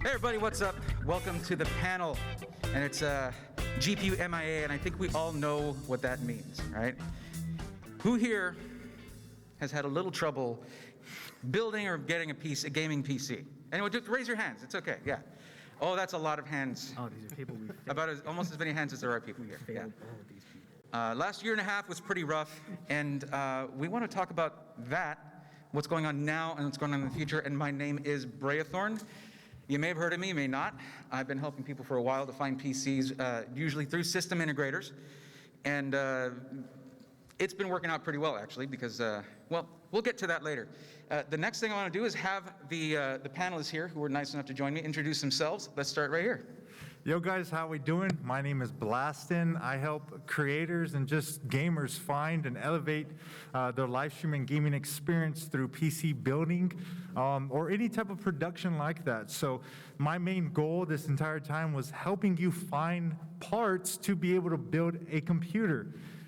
Hey everybody, what's up? Welcome to the panel, and it's GPU MIA, and I think we all know what that means, right? Who here has had a little trouble building or getting a gaming PC? Anyone, just raise your hands, it's okay, yeah. Oh, that's a lot of hands. Oh, these are people we failed. About almost as many hands as there are people here. Failed all of these people. Last year and a half was pretty rough, and we want to talk about that, what's going on now and what's going on in the future, and my name is Brayathorn. You may have heard of me, you may not. I've been helping people for a while to find PCs, usually through system integrators, and it's been working out pretty well, actually, because, well, we'll get to that later. The next thing I want to do is have the panelists here, who were nice enough to join me, introduce themselves. Let's start right here. Yo guys, how we doing? My name is Blastin. I help creators and just gamers find and elevate their live streaming gaming experience through PC building or any type of production like that. So my main goal this entire time was helping you find parts to be able to build a computer.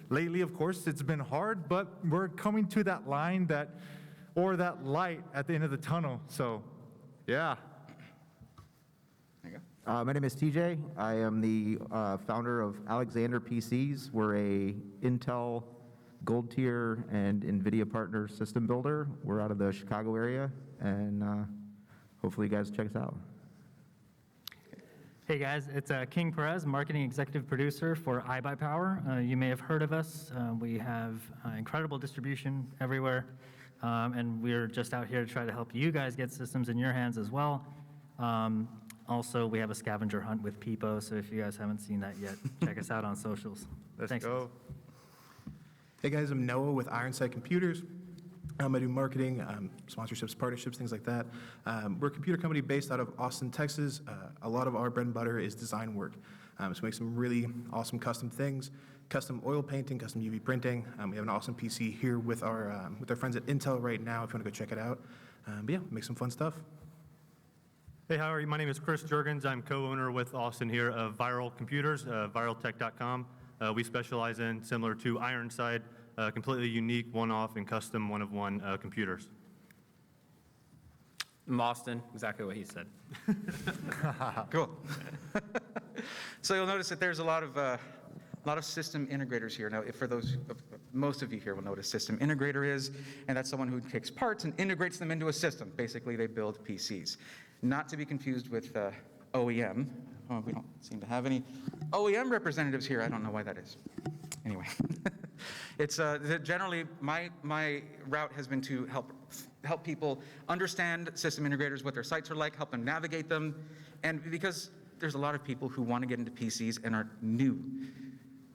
Lately, of course, it's been hard, but we're coming to that line that light at the end of the tunnel. So, yeah. There you go. My name is TJ. I am the founder of Alexander PCs. We're a Intel Gold Tier and NVIDIA partner system builder. We're out of the Chicago area, and hopefully you guys check us out. Hey guys, it's King Perez, marketing executive producer for iBUYPOWER. You may have heard of us. We have incredible distribution everywhere, and we're just out here to try to help you guys get systems in your hands as well. Also, we have a scavenger hunt with Peepo, so if you guys haven't seen that yet, check us out on socials. Let's go. Hey guys, I'm Noah with Ironside Computers. I do marketing, sponsorships, partnerships, things like that. We're a computer company based out of Austin, Texas. A lot of our bread and butter is design work. So we make some really awesome custom things, custom oil painting, custom UV printing. We have an awesome PC here with our friends at Intel right now if you want to go check it out. But yeah, make some fun stuff. Hey, how are you? My name is Chris Jurgens. I'm co-owner with Austin here of Viral Computers, viraltech.com. We specialize in, similar to Ironside, completely unique, one-off, and custom one-of-one computers. I'm Austin, exactly what he said. Cool. So you'll notice that there's a lot of system integrators here. Now, for those, most of you here will know what a system integrator is, and that's someone who takes parts and integrates them into a system. Basically, they build PCs. Not to be confused with OEM. Oh, we don't seem to have any OEM representatives here. I don't know why that is. Anyway, it's generally my route has been to help people understand system integrators, what their sites are like, help them navigate them, and because there's a lot of people who want to get into PCs and are new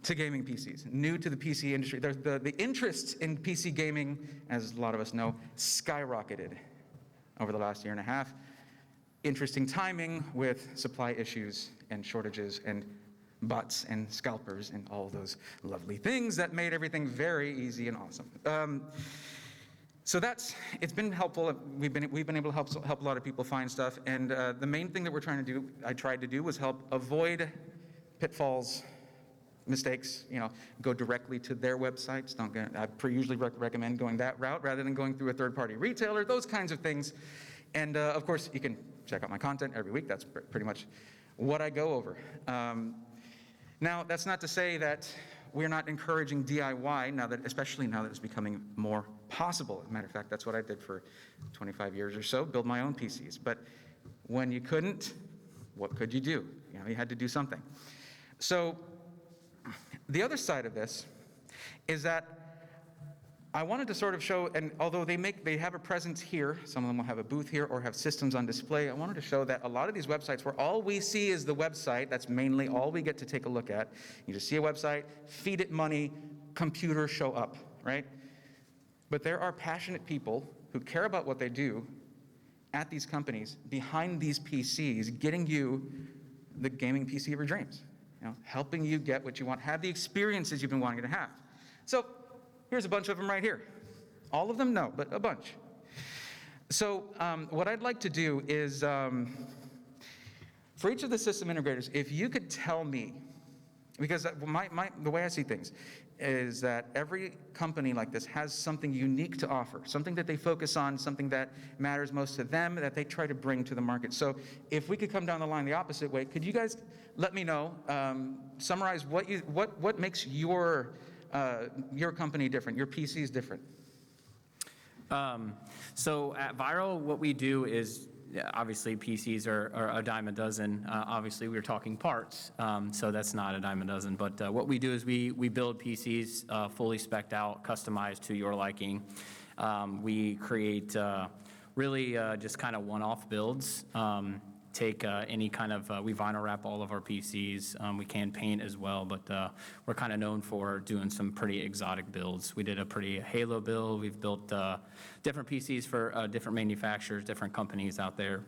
to gaming PCs, new to the PC industry. The interest in PC gaming, as a lot of us know, skyrocketed over the last year and a half. Interesting timing with supply issues and shortages and bots and scalpers and all those lovely things that made everything very easy and awesome. So it's been helpful. We've been able to help a lot of people find stuff, and the main thing that I tried to do was help avoid pitfalls, mistakes. Go directly to their websites. I usually recommend going that route rather than going through a third-party retailer, those kinds of things. And of course, you can check out my content every week. That's pretty much what I go over. Now, that's not to say that we're not encouraging DIY, especially now that it's becoming more possible. As a matter of fact, that's what I did for 25 years or so, build my own PCs. But when you couldn't, what could you do? You had to do something. So the other side of this is that I wanted to sort of show, and although they have a presence here, some of them will have a booth here or have systems on display, I wanted to show that a lot of these websites where all we see is the website, that's mainly all we get to take a look at. You just see a website, feed it money, computer show up, right? But there are passionate people who care about what they do at these companies, behind these PCs, getting you the gaming PC of your dreams, helping you get what you want, have the experiences you've been wanting to have. So, here's a bunch of them right here. All of them? No, but a bunch. So what I'd like to do is, for each of the system integrators, if you could tell me, because the way I see things, is that every company like this has something unique to offer, something that they focus on, something that matters most to them, that they try to bring to the market. So if we could come down the line the opposite way, could you guys let me know, summarize what makes your company different, your PCs different? So at Viral, what we do is, yeah, obviously PCs are a dime a dozen. Obviously, we're talking parts, so that's not a dime a dozen. But what we do is we build PCs fully spec'd out, customized to your liking. We create really just kind of one-off builds. Take any kind of, we vinyl wrap all of our PCs. We can paint as well, but we're kind of known for doing some pretty exotic builds. We did a pretty Halo build. We've built different PCs for different manufacturers, different companies out there.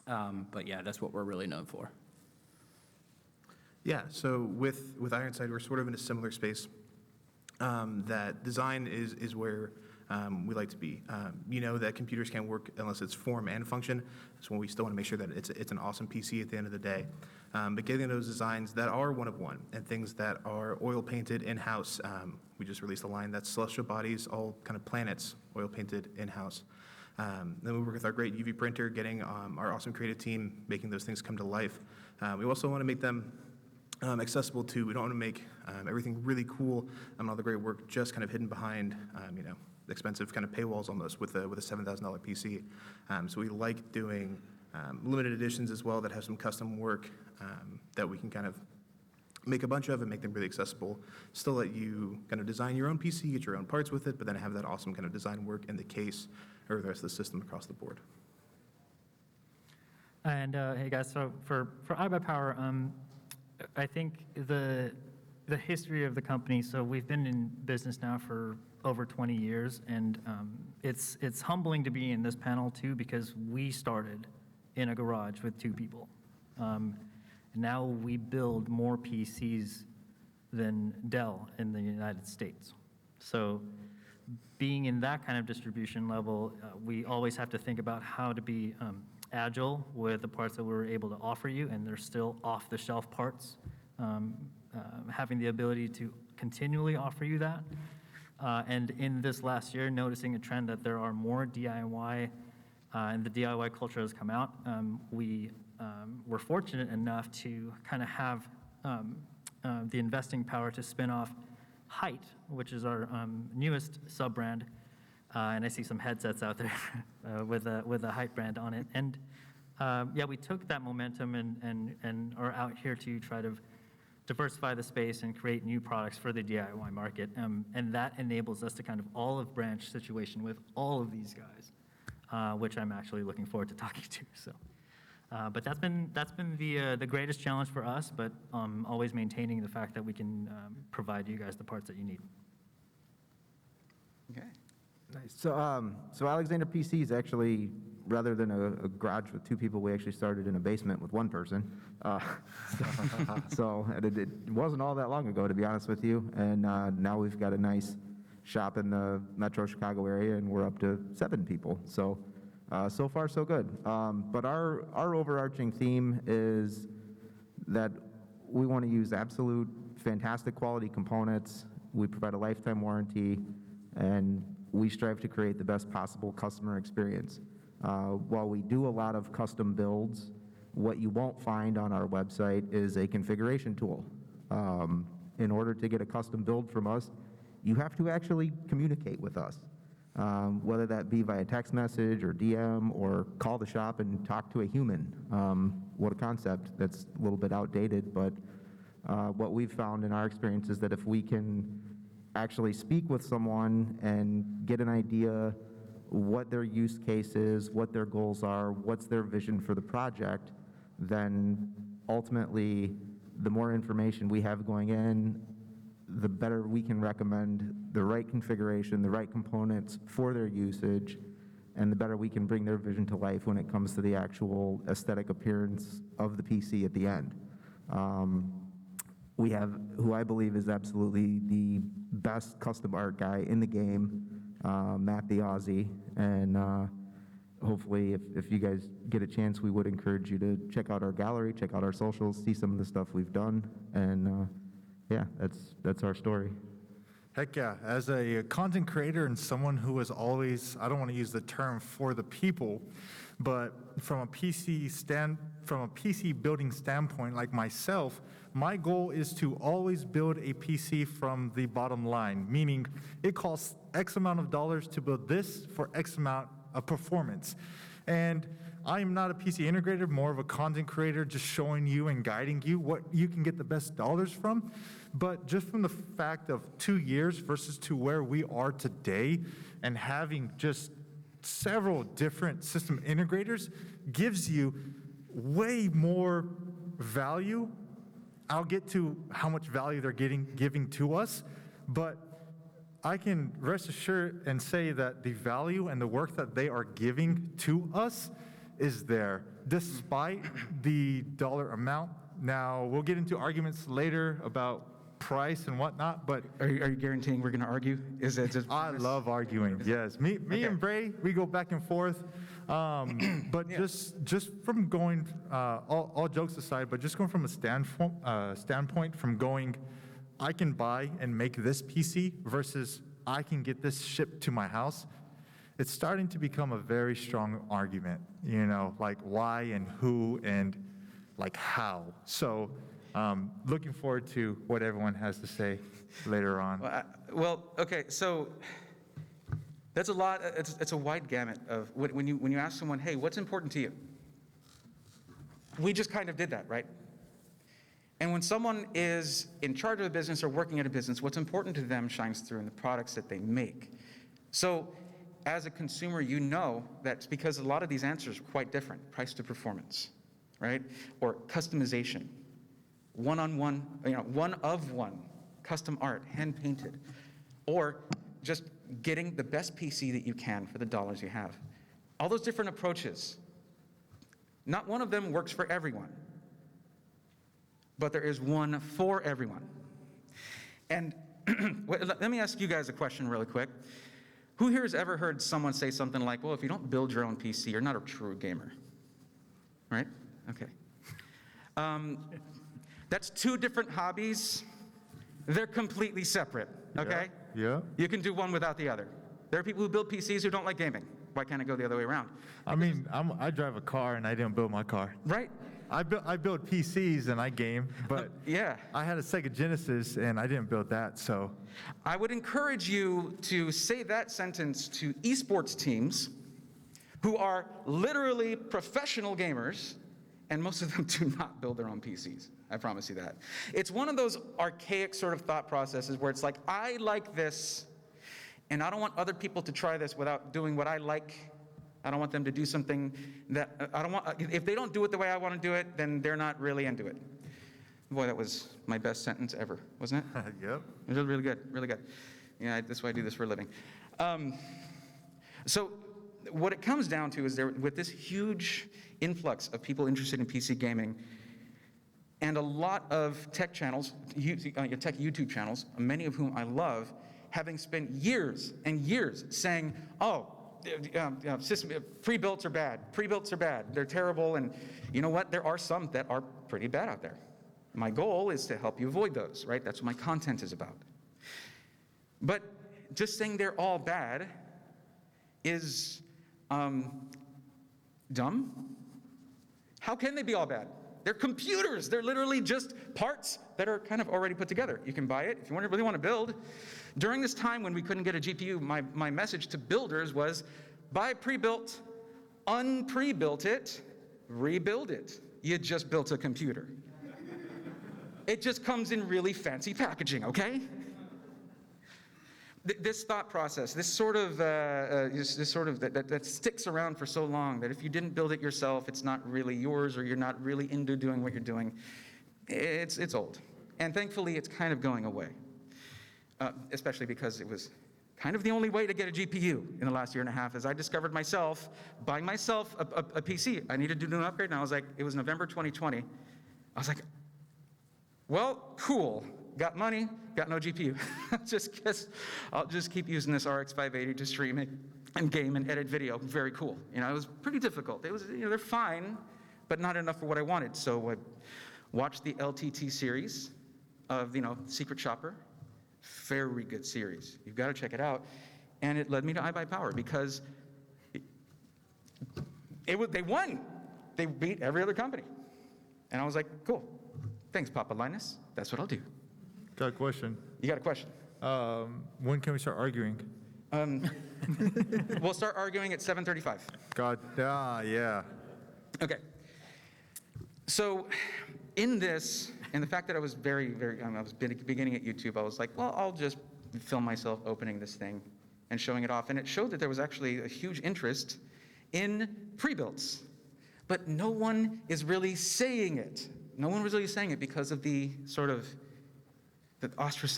But yeah, that's what we're really known for. Yeah, so with Ironside, we're sort of in a similar space. That design is where we like to be. You know that computers can't work unless it's form and function. So we still want to make sure that it's an awesome PC at the end of the day. But getting those designs that are one of one and things that are oil painted in-house. We just released a line that's celestial bodies, all kind of planets, oil painted in-house. Then we work with our great UV printer, getting our awesome creative team, making those things come to life. We also want to make them accessible too. We don't want to make everything really cool and all the great work just kind of hidden behind, expensive kind of paywalls almost with a $7,000 PC. So we like doing limited editions as well that have some custom work that we can kind of make a bunch of and make them really accessible. Still let you kind of design your own PC, get your own parts with it, but then have that awesome kind of design work in the case or the rest of the system across the board. And hey guys, so for iBUYPOWER, I think the history of the company, so we've been in business now for over 20 years, and it's humbling to be in this panel too, because we started in a garage with 2 people. Now we build more PCs than Dell in the United States. So being in that kind of distribution level, we always have to think about how to be agile with the parts that we're able to offer you, and they're still off-the-shelf parts. Having the ability to continually offer you that. And in this last year, noticing a trend that there are more DIY, and the DIY culture has come out. We were fortunate enough to kind of have the investing power to spin off Height, which is our newest sub-brand. And I see some headsets out there with a Height brand on it. And yeah, we took that momentum and are out here to try to diversify the space and create new products for the DIY market. And that enables us to kind of olive branch situation with all of these guys, which I'm actually looking forward to talking to. So, but that's been the greatest challenge for us, but always maintaining the fact that we can provide you guys the parts that you need. Okay. Nice. So Alexander PCs actually, rather than a garage with 2 people, we actually started in a basement with 1 person. And it wasn't all that long ago, to be honest with you. And now we've got a nice shop in the Metro Chicago area, and we're up to 7 people. So so far so good. But our overarching theme is that we want to use absolute fantastic quality components. We provide a lifetime warranty, and we strive to create the best possible customer experience. While we do a lot of custom builds, what you won't find on our website is a configuration tool. In order to get a custom build from us, you have to actually communicate with us, whether that be via text message or DM or call the shop and talk to a human. What a concept. That's a little bit outdated, but what we've found in our experience is that if we can actually speak with someone and get an idea what their use case is, what their goals are, what's their vision for the project, then ultimately the more information we have going in, the better we can recommend the right configuration, the right components for their usage, and the better we can bring their vision to life when it comes to the actual aesthetic appearance of the PC at the end. We have who I believe is absolutely the best custom art guy in the game, Matt the Aussie, and hopefully if you guys get a chance, we would encourage you to check out our gallery, check out our socials, see some of the stuff we've done, and yeah, that's our story. Heck yeah. As a content creator and someone who is always, I don't want to use the term for the people, but from a PC building standpoint, like myself, my goal is to always build a PC from the bottom line, meaning it costs X amount of dollars to build this for X amount of performance. And I am not a PC integrator, more of a content creator, just showing you and guiding you what you can get the best dollars from. But just from the fact of 2 years versus to where we are today and having just several different system integrators gives you way more value. I'll get to how much value they're giving to us, but I can rest assured and say that the value and the work that they are giving to us is there, despite the dollar amount. Now, we'll get into arguments later about price and whatnot, but Are you guaranteeing we're going to argue? Is it just? I love arguing, yes. Me Okay. and Bray, we go back and forth. But Yeah. just from going, all jokes aside, but just going from a standpoint from going, I can buy and make this PC versus I can get this shipped to my house, it's starting to become a very strong argument, like why and who and like how. So looking forward to what everyone has to say later on. Well, okay, so that's a lot, it's a wide gamut of, when you ask someone, hey, what's important to you? We just kind of did that, right? And when someone is in charge of a business or working at a business, what's important to them shines through in the products that they make. So as a consumer, you know that's because a lot of these answers are quite different. Price to performance, right? Or customization, one-on-one, one of one, custom art, hand-painted, or just getting the best PC that you can for the dollars you have. All those different approaches, not one of them works for everyone, but there is one for everyone. And let me ask you guys a question really quick. Who here has ever heard someone say something like, well, if you don't build your own PC, you're not a true gamer, right? Okay. That's two different hobbies. They're completely separate, okay? Yeah. You can do one without the other. There are people who build PCs who don't like gaming. Why can't it go the other way around? I mean, I drive a car and I didn't build my car. Right? I build PCs and I game, but Yeah. I had a Sega Genesis and I didn't build that, so. I would encourage you to say that sentence to esports teams who are literally professional gamers, and most of them do not build their own PCs. I promise you that. It's one of those archaic sort of thought processes where it's like, I like this, and I don't want other people to try this without doing what I like. I don't want them to do something that I don't want. If they don't do it the way I want to do it, then they're not really into it. Boy, that was my best sentence ever, wasn't it? Yep. It was really good, really good. Yeah, that's why I do this for a living. So what it comes down to is with this huge influx of people interested in PC gaming, and a lot of tech channels, tech YouTube channels, many of whom I love, having spent years and years saying, oh, pre-builts are bad. Pre-builts are bad. They're terrible. And you know what? There are some that are pretty bad out there. My goal is to help you avoid those, right? That's what my content is about. But just saying they're all bad is dumb. How can they be all bad? They're computers. They're literally just parts that are kind of already put together. You can buy it if you really want to build. During this time when we couldn't get a GPU, my message to builders was, buy pre-built, un-pre-built it, rebuild it. You just built a computer. It just comes in really fancy packaging, okay? This thought process, this sort of that sticks around for so long that if you didn't build it yourself, it's not really yours, or you're not really into doing what you're doing. It's old, and thankfully it's kind of going away. Especially because it was kind of the only way to get a GPU in the last year and a half, as I discovered myself, buying myself a PC. I needed to do an upgrade, and I was like, it was November 2020. I was like, well, cool. Got money, got no GPU. I'll just keep using this RX 580 to stream it and game and edit video. Very cool. It was pretty difficult. It was, they're fine, but not enough for what I wanted. So I watched the LTT series of, Secret Shopper, Very good series. You've got to check it out. And it led me to iBUYPOWER because they won. They beat every other company. And I was like, cool. Thanks, Papa Linus. That's what I'll do. Got a question. You got a question? When can we start arguing? We'll start arguing at 7:35. God, yeah. Okay. So in this, and the fact that I was I was beginning at YouTube, I was like, well, I'll just film myself opening this thing and showing it off. And it showed that there was actually a huge interest in pre-builds. But no one is really saying it. No one was really saying it because of the sort of,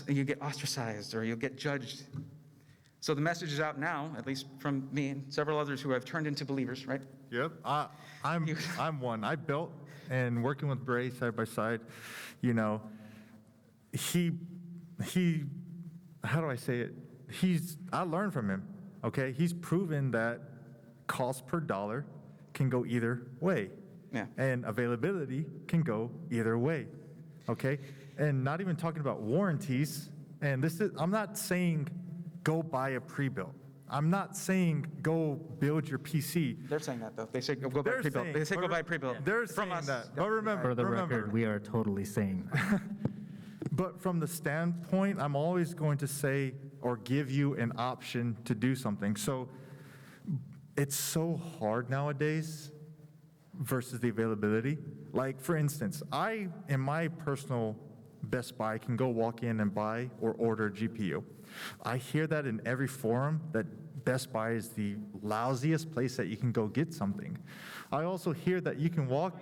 you get ostracized or you'll get judged. So the message is out now, at least from me and several others who have turned into believers, right? Yep. I'm one. I built, and working with Bray side by side, you know, he, how do I say it? I learned from him, okay? He's proven that cost per dollar can go either way. Yeah. And availability can go either way, okay? And not even talking about warranties, and I'm not saying go buy a pre-built. I'm not saying go build your PC. They're saying that, though. They say go buy pre-built. They say go buy pre-built. They're from saying us. that. But For the record, we are totally saying that. But from the standpoint, I'm always going to say or give you an option to do something. So it's so hard nowadays versus the availability. Like, for instance, in my personal Best Buy, can go walk in and buy or order a GPU. I hear that in every forum, that Best Buy is the lousiest place that you can go get something. I also hear that you can walk.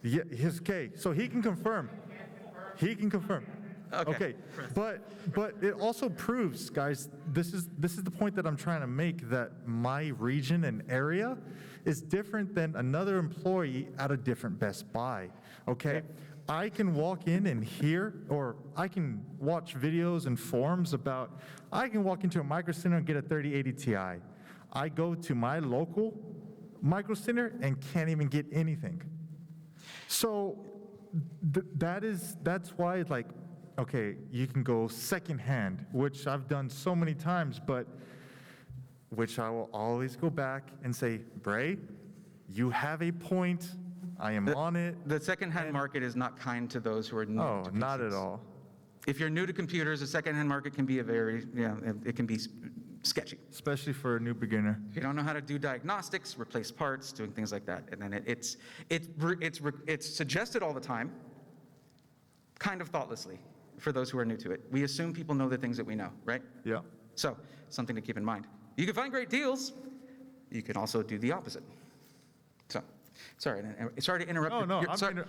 Yeah, okay, so he can confirm. He can confirm. Okay. But it also proves, guys, this is the point that I'm trying to make, that my region and area is different than another employee at a different Best Buy, okay? I can walk in and hear, or I can watch videos and forums about, I can walk into a Micro Center and get a 3080 Ti. I go to my local Micro Center and can't even get anything. So that's why, like, okay, you can go secondhand, which I've done so many times, but which I will always go back and say, Bray, you have a point. I am on it. The secondhand market is not kind to those who are new to PCs. Not at all. If you're new to computers, the secondhand market can be it can be sketchy. Especially for a new beginner. If you don't know how to do diagnostics, replace parts, doing things like that, and then it's suggested all the time, kind of thoughtlessly, for those who are new to it. We assume people know the things that we know, right? Yeah. So, something to keep in mind. You can find great deals. You can also do the opposite. So, sorry to interrupt.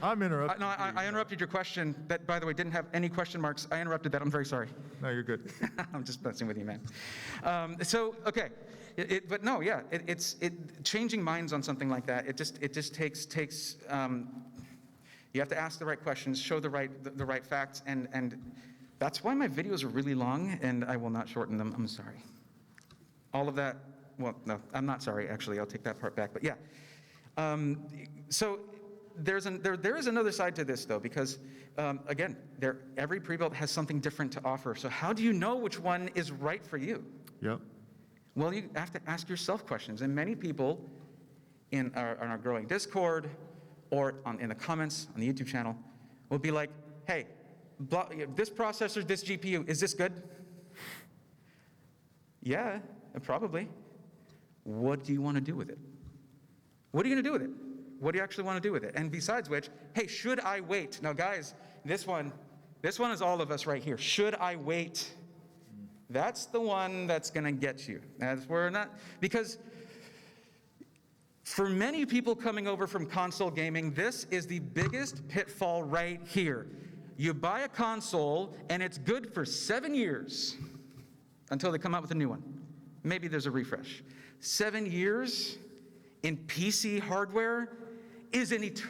I'm interrupting. No, I interrupted your question that, by the way, didn't have any question marks. I interrupted that. I'm very sorry. No, you're good. I'm just messing with you, man. Okay. Changing minds on something like that, it just takes you have to ask the right questions, show the right facts, and that's why my videos are really long, and I will not shorten them. I'm sorry. All of that, well, no, I'm not sorry, actually. I'll take that part back, but yeah. So there is another side to this, though, because, again, every pre-built has something different to offer. So how do you know which one is right for you? Yep. Well, you have to ask yourself questions, and many people in our growing Discord or in the comments on the YouTube channel will be like, hey, this processor, this GPU, is this good? Yeah, probably. What do you want to do with it? What are you going to do with it? What do you actually want to do with it? And besides which, hey, should I wait? Now, guys, this one is all of us right here. Should I wait? That's the one that's going to get you. Because for many people coming over from console gaming, this is the biggest pitfall right here. You buy a console, and it's good for 7 years until they come out with a new one. Maybe there's a refresh. 7 years in PC hardware is it's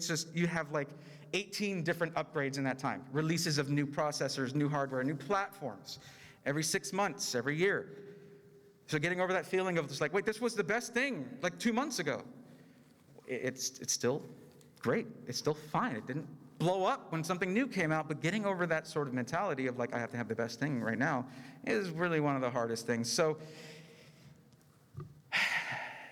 just, you have like 18 different upgrades in that time. Releases of new processors, new hardware, new platforms, every 6 months, every year. So getting over that feeling of just like, wait, this was the best thing like 2 months ago. It's still great. It's still fine. It didn't blow up when something new came out, but getting over that sort of mentality of like, I have to have the best thing right now is really one of the hardest things. So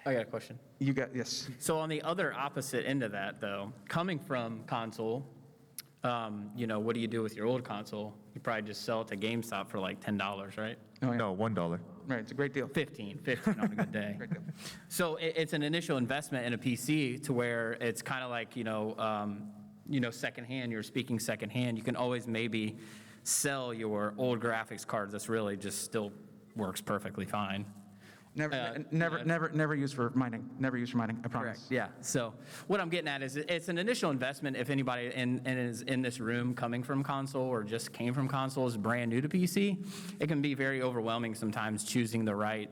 I got a question. you got, yes. So on the other opposite end of that, though, coming from console, what do you do with your old console? You probably just sell it to GameStop for like $10, right? Oh, yeah. No, $1. Right, it's a great deal. 15 on a good day. Great deal. So it's an initial investment in a PC to where it's kind of like, secondhand, you're speaking secondhand. You can always maybe sell your old graphics card that's really just still works perfectly fine. Never used for mining. Never used for mining, I promise. Correct, yeah. So what I'm getting at is it's an initial investment if anybody is in this room coming from console or just came from console is brand new to PC. It can be very overwhelming sometimes choosing the right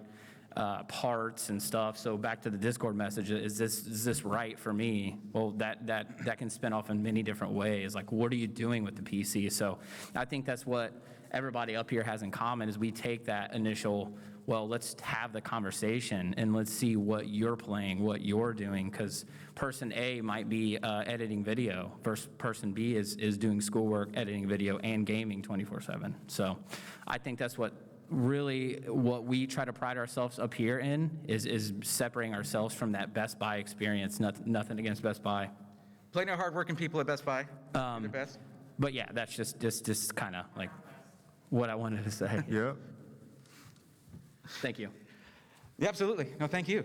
parts and stuff. So back to the Discord message, is this right for me? Well, that can spin off in many different ways. Like, what are you doing with the PC? So I think that's what everybody up here has in common is we take that initial, well, let's have the conversation and let's see what you're playing, what you're doing, because person A might be editing video versus person B is doing schoolwork, editing video, and gaming 24/7. So I think that's what we try to pride ourselves up here in is separating ourselves from that Best Buy experience. Nothing against Best Buy. Plenty of hardworking people at Best Buy. They're the best. But yeah, that's just kind of like what I wanted to say. Yeah. Thank you. Yeah, absolutely. No, thank you.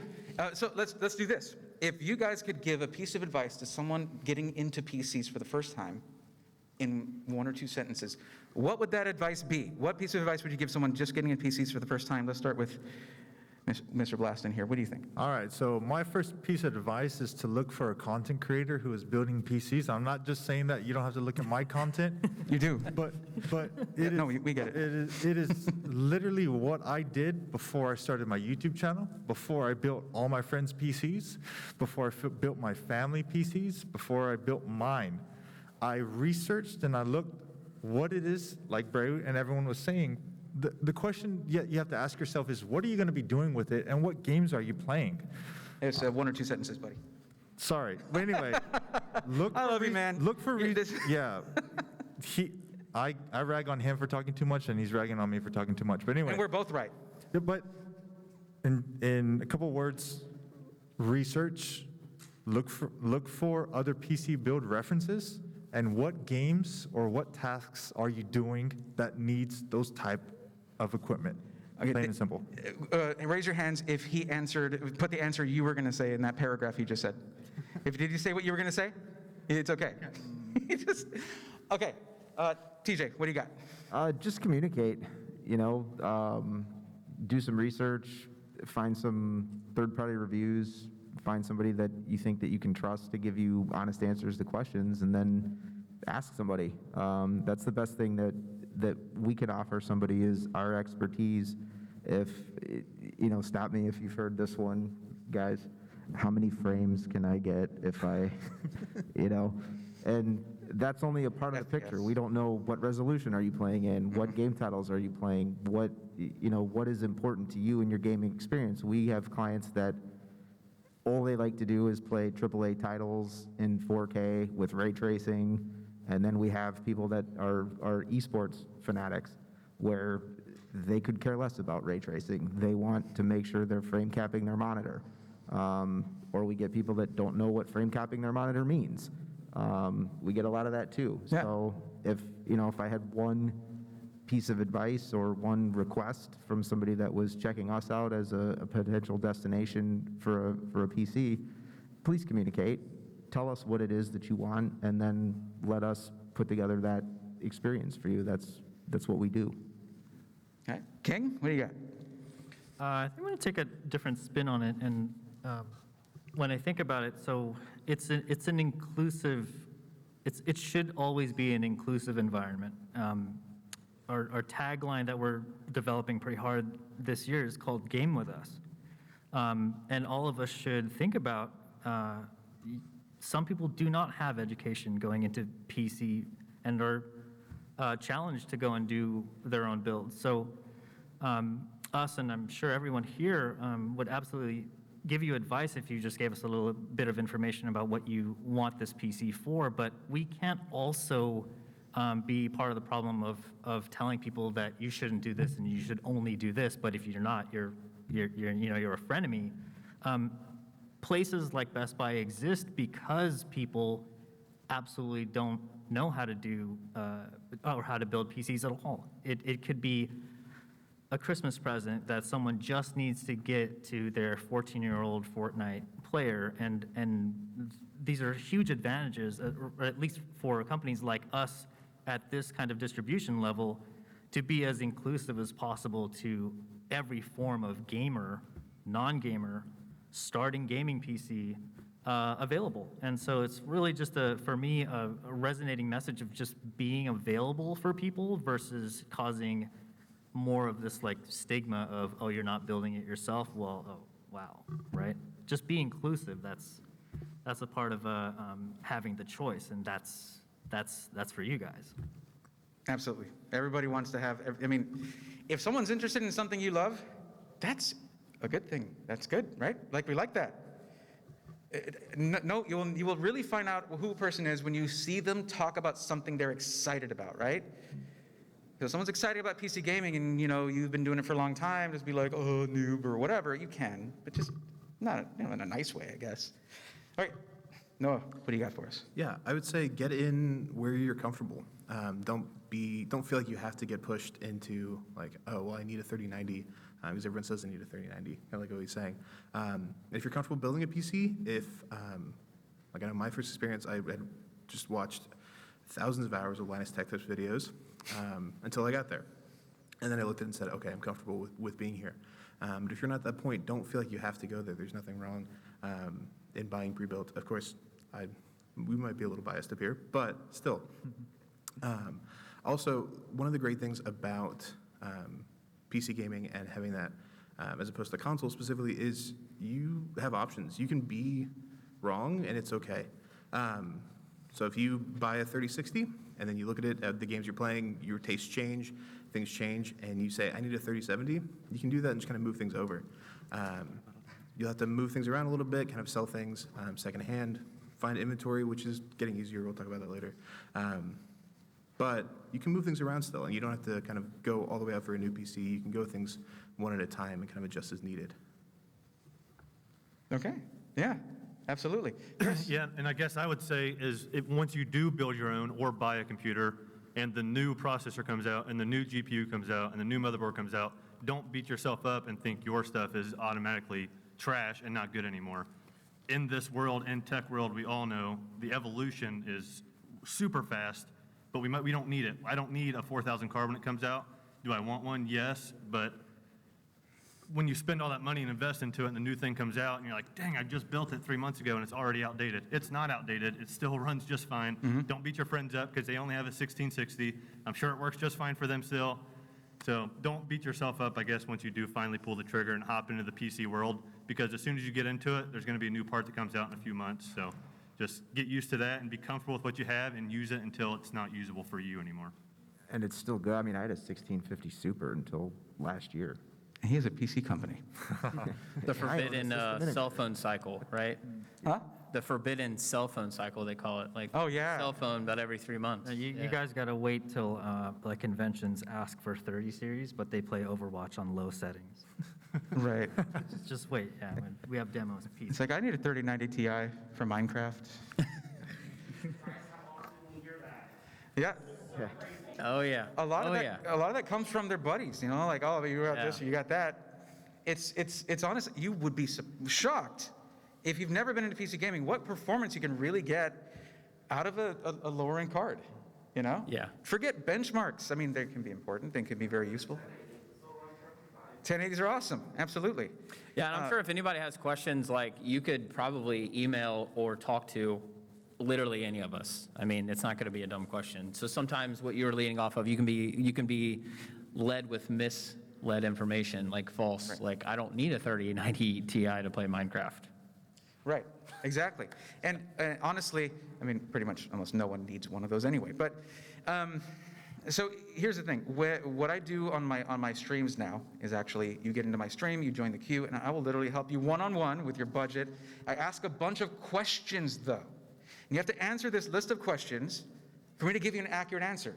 So let's do this. If you guys could give a piece of advice to someone getting into PCs for the first time in 1 or 2 sentences, what would that advice be? What piece of advice would you give someone just getting into PCs for the first time? Let's start with Mr. Blaston here. What do you think? All right, so my first piece of advice is to look for a content creator who is building PCs. I'm not just saying that you don't have to look at my content. You do. But No, we get it. It is literally what I did before I started my YouTube channel, before I built all my friends' PCs, before I built my family PCs, before I built mine. I researched and I looked what it is, like Bray and everyone was saying. The question you have to ask yourself is, what are you going to be doing with it, and what games are you playing? It's 1 or 2 sentences, buddy. Sorry, but anyway, look. I love you, man. Look for You're reasons. Yeah, I rag on him for talking too much, and he's ragging on me for talking too much. But anyway, And we're both right. yeah, but in a couple words, research. Look for other PC build references, and what games or what tasks are you doing that needs those type of equipment. Okay, Plain and simple. Raise your hands if he answered, put the answer you were going to say in that paragraph he just said. Did you say what you were going to say? It's okay. Okay. TJ, what do you got? Just communicate, do some research, find some third-party reviews, find somebody that you think that you can trust to give you honest answers to questions, and then ask somebody. That's the best thing that we can offer somebody is our expertise. If, stop me if you've heard this one, guys. How many frames can I get if I, and that's only a part of the picture. We don't know what resolution are you playing in, what game titles are you playing, what is important to you in your gaming experience. We have clients that all they like to do is play AAA titles in 4K with ray tracing, and then we have people that are esports fanatics where they could care less about ray tracing. They want to make sure they're frame capping their monitor. Or we get people that don't know what frame capping their monitor means. We get a lot of that too. Yeah. So if I had one piece of advice or one request from somebody that was checking us out as a potential destination for a PC, please communicate. Tell us what it is that you want, and then let us put together that experience for you. That's what we do. Okay. King, what do you got? I think I'm going to take a different spin on it, and when I think about it, so it's an inclusive. It should always be an inclusive environment. Our tagline that we're developing pretty hard this year is called "Game with Us," and all of us should think about. Some people do not have education going into PC and are challenged to go and do their own builds. So us, and I'm sure everyone here, would absolutely give you advice if you just gave us a little bit of information about what you want this PC for, but we can't also be part of the problem of telling people that you shouldn't do this and you should only do this, but if you're not, you're a frenemy. Places like Best Buy exist because people absolutely don't know how to do or how to build PCs at all. It could be a Christmas present that someone just needs to get to their 14-year-old Fortnite player, and these are huge advantages, or at least for companies like us at this kind of distribution level, to be as inclusive as possible to every form of gamer, non-gamer, starting gaming PC available. And so it's really just, for me, a resonating message of just being available for people versus causing more of this like stigma of, oh, you're not building it yourself. Well, oh, wow, right? Just be inclusive. That's a part of having the choice, and that's for you guys. Absolutely. Everybody wants to have, I mean, if someone's interested in something you love, that's a good thing. That's good, right? Like, we like that. No, you will really find out who a person is when you see them talk about something they're excited about, right? So if someone's excited about PC gaming and, you've been doing it for a long time, just be like, oh, noob, or whatever, you can, but just not, in a nice way, I guess. All right, Noah, what do you got for us? Yeah, I would say get in where you're comfortable. Don't feel like you have to get pushed into like, oh, well, I need a 3090, because everyone says they need a 3090, kind of like what he's saying. If you're comfortable building a PC, like I know my first experience, I had just watched thousands of hours of Linus Tech Tips videos until I got there. And then I looked at it and said, okay, I'm comfortable with being here. But if you're not at that point, don't feel like you have to go there. There's nothing wrong in buying pre-built. Of course, we might be a little biased up here, but still. Also, one of the great things about PC gaming and having that, as opposed to console specifically, is you have options. You can be wrong, and it's okay. So if you buy a 3060, and then you look at it, at the games you're playing, your tastes change, things change, and you say, I need a 3070, you can do that and just kind of move things over. You'll have to move things around a little bit, kind of sell things secondhand, find inventory, which is getting easier. We'll talk about that later. But you can move things around still, and you don't have to kind of go all the way out for a new PC. You can go things one at a time and kind of adjust as needed. Okay, yeah, absolutely. Yeah, and I guess I would say is once you do build your own or buy a computer and the new processor comes out and the new GPU comes out and the new motherboard comes out, don't beat yourself up and think your stuff is automatically trash and not good anymore. In this world, in tech world, we all know the evolution is super fast, but we don't need it. I don't need a 4000 card when it comes out. Do I want one? Yes, but when you spend all that money and invest into it and the new thing comes out and you're like, dang, I just built it 3 months ago and it's already outdated. It's not outdated. It still runs just fine. Mm-hmm. Don't beat your friends up because they only have a 1660. I'm sure it works just fine for them still. So don't beat yourself up, I guess, once you do finally pull the trigger and hop into the PC world, because as soon as you get into it, there's going to be a new part that comes out in a few months. So just get used to that and be comfortable with what you have and use it until it's not usable for you anymore. And it's still good. I mean, I had a 1650 Super until last year. He has a PC company. The forbidden cell phone cycle, right? Huh? The forbidden cell phone cycle, they call it. Like, Oh, yeah. cell phone about every 3 months. You guys got to wait till like conventions ask for 30 series, but they play Overwatch on low settings. Right. Just wait, yeah, we have demos of It's PC. like, I need a 3090 Ti for Minecraft. Yeah. Oh, yeah. A lot of oh, that, yeah. a lot of that comes from their buddies, like, oh, you got this, or you got that. It's honest. You would be shocked if you've never been into PC gaming, what performance you can really get out of a lower-end card, Yeah. Forget benchmarks. I mean, they can be important. They can be very useful. 1080s are awesome. Absolutely. Yeah, and I'm sure if anybody has questions, like, you could probably email or talk to literally any of us. I mean, it's not going to be a dumb question. So sometimes what you're leading off of, you can be led with misled information, like false. Right. Like, I don't need a 3090 Ti to play Minecraft. Right, exactly. And honestly, I mean, pretty much almost no one needs one of those anyway. But So here's the thing. What I do on my streams now is actually you get into my stream, you join the queue, and I will literally help you one-on-one with your budget. I ask a bunch of questions, though. And you have to answer this list of questions for me to give you an accurate answer.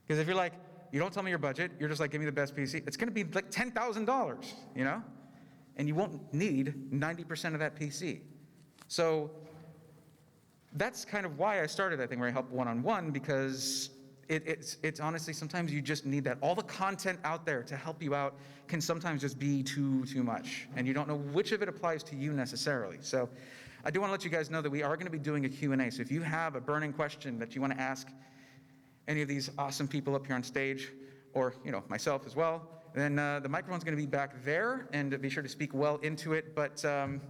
Because if you're like, you don't tell me your budget, you're just like, give me the best PC, it's going to be like $10,000, you know? And you won't need 90% of that PC. So that's kind of why I started that thing where I help one-on-one, because it's honestly, sometimes you just need that. All the content out there to help you out can sometimes just be too much, and you don't know which of it applies to you necessarily. So I do want to let you guys know that we are going to be doing a Q&A. So if you have a burning question that you want to ask any of these awesome people up here on stage, or myself as well, then the microphone's going to be back there, and be sure to speak well into it. But Can